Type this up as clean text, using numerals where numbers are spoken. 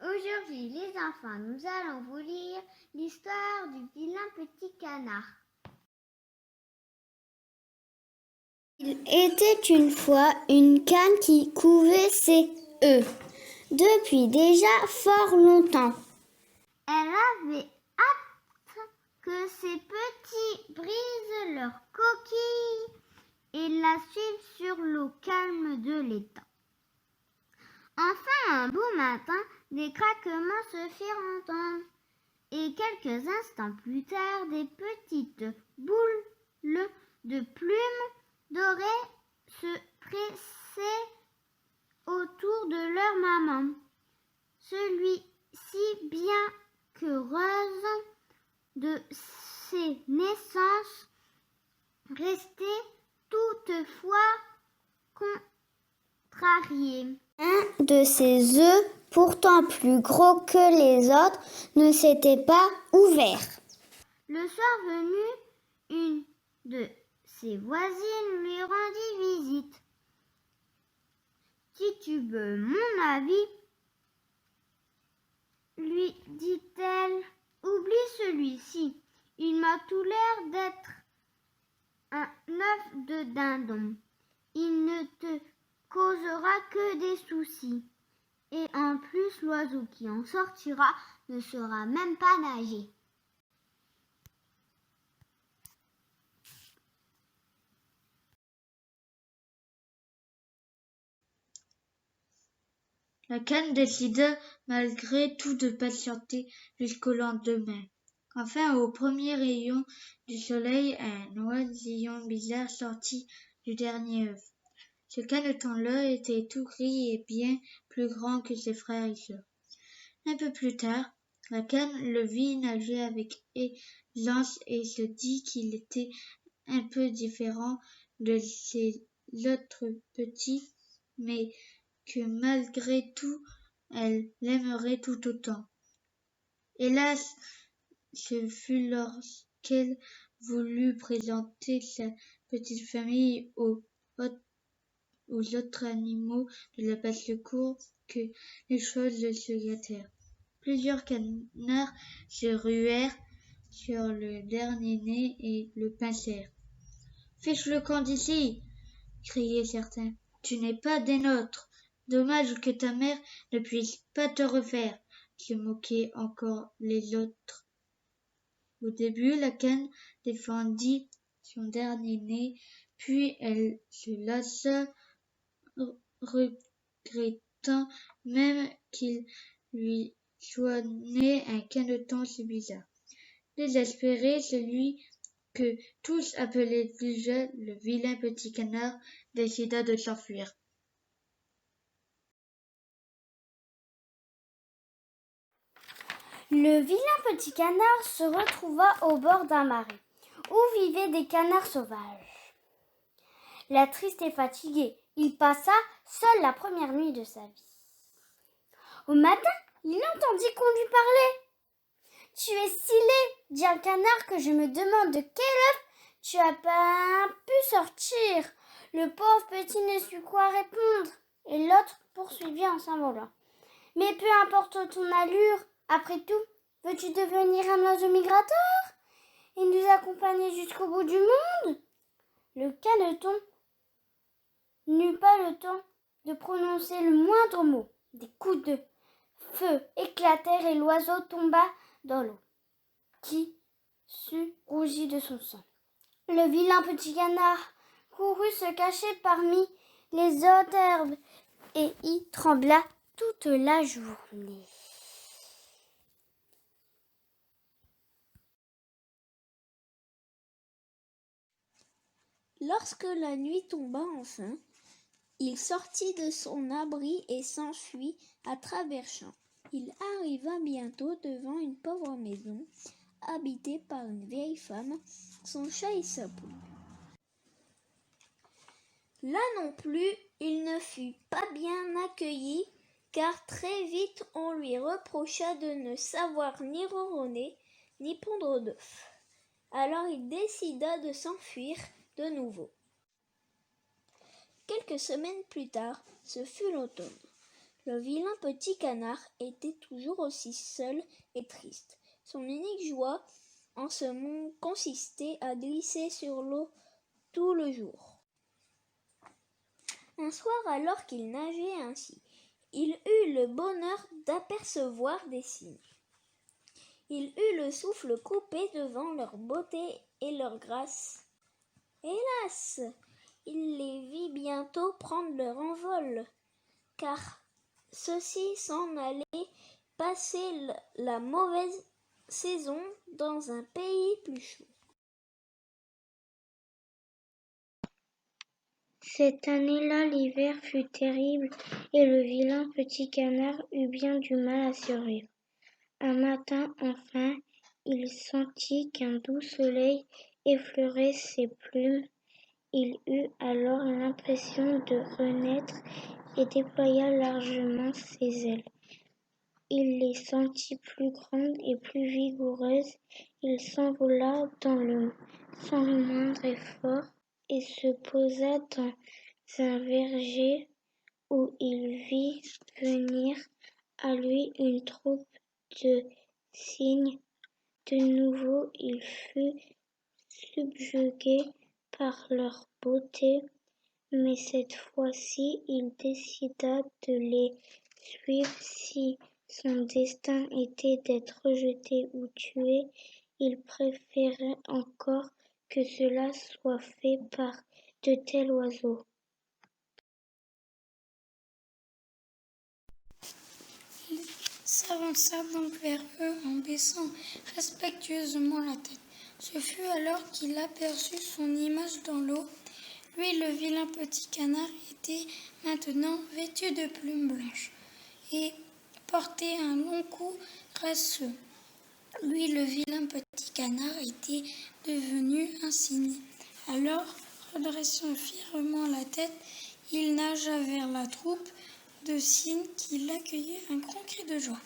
Aujourd'hui, les enfants, nous allons vous lire l'histoire du vilain petit canard. Il était une fois une canne qui couvait ses œufs, depuis déjà fort longtemps. Elle avait hâte que ses petits brisent leur coquille et la suivent sur l'eau calme de l'étang. Enfin, un beau matin, des craquements se firent entendre, et quelques instants plus tard, des petites boules de plumes dorées se pressaient autour de leur maman. Celui-ci, bien qu'heureuse de ses naissances, restait toutefois contrarié. Un de ses œufs, pourtant plus gros que les autres, ne s'était pas ouvert. Le soir venu, une de ses voisines lui rendit visite. « Si tu veux mon avis, lui dit-elle, oublie celui-ci. Il m'a tout l'air d'être un œuf de dindon. Il ne te causera que des soucis. Et en plus, l'oiseau qui en sortira ne saura même pas nager. » La canne décida malgré tout de patienter jusqu'au lendemain. Enfin, au premier rayon du soleil, un oisillon bizarre sortit du dernier œuf. Ce caneton-là était tout gris et bien plus grand que ses frères et sœurs. Un peu plus tard, la canne le vit nager avec aisance et se dit qu'il était un peu différent de ses autres petits, mais que malgré tout, elle l'aimerait tout autant. Hélas, ce fut lorsqu'elle voulut présenter sa petite famille aux autres animaux de la basse-cour que les choses se gâtèrent. Plusieurs canards se ruèrent sur le dernier né et le pincèrent. « Fiche le camp d'ici !» criaient certains. « Tu n'es pas des nôtres. Dommage que ta mère ne puisse pas te refaire, » se moquaient encore les autres. Au début, la canne défendit son dernier né, puis elle se lassa, regrettant même qu'il lui soit né un caneton si bizarre. Désespéré, celui que tous appelaient déjà le vilain petit canard décida de s'enfuir. Le vilain petit canard se retrouva au bord d'un marais, où vivaient des canards sauvages. La triste et fatigué, il passa seul la première nuit de sa vie. Au matin, il entendit qu'on lui parlait. « Tu es si laid, dit un canard, que je me demande de quel œuf tu as pas pu sortir. » Le pauvre petit ne sut quoi répondre, et l'autre poursuivit en s'envolant. « Mais peu importe ton allure, après tout, veux-tu devenir un oiseau migrateur et nous accompagner jusqu'au bout du monde ?» Le caneton n'eut pas le temps de prononcer le moindre mot. Des coups de feu éclatèrent et l'oiseau tomba dans l'eau, qui rougit de son sang. Le vilain petit canard courut se cacher parmi les hautes herbes et y trembla toute la journée. Lorsque la nuit tomba enfin, il sortit de son abri et s'enfuit à travers champs. Il arriva bientôt devant une pauvre maison, habitée par une vieille femme, son chat et sa poule. Là non plus, il ne fut pas bien accueilli, car très vite on lui reprocha de ne savoir ni ronronner, ni pondre d'œufs. Alors il décida de s'enfuir de nouveau. Quelques semaines plus tard, ce fut l'automne. Le vilain petit canard était toujours aussi seul et triste. Son unique joie en ce monde consistait à glisser sur l'eau tout le jour. Un soir, alors qu'il nageait ainsi, il eut le bonheur d'apercevoir des cygnes. Il eut le souffle coupé devant leur beauté et leur grâce. Hélas! Il les vit bientôt prendre leur envol, car ceux-ci s'en allaient passer la mauvaise saison dans un pays plus chaud. Cette année-là, l'hiver fut terrible et le vilain petit canard eut bien du mal à survivre. Un matin, enfin, il sentit qu'un doux soleil effleurait ses plumes. Il eut alors l'impression de renaître et déploya largement ses ailes. Il les sentit plus grandes et plus vigoureuses. Il s'envola sans le moindre effort et se posa dans un verger où il vit venir à lui une troupe de cygnes. De nouveau, il fut subjugué par leur beauté, mais cette fois-ci, il décida de les suivre. Si son destin était d'être rejeté ou tué, il préférait encore que cela soit fait par de tels oiseaux. Il s'avança donc vers eux en baissant respectueusement la tête. Ce fut alors qu'il aperçut son image dans l'eau. Lui, le vilain petit canard, était maintenant vêtu de plumes blanches et portait un long cou grasseux. Lui, le vilain petit canard, était devenu un cygne. Alors, redressant fièrement la tête, il nagea vers la troupe de cygnes qui l'accueillirent un grand cri de joie.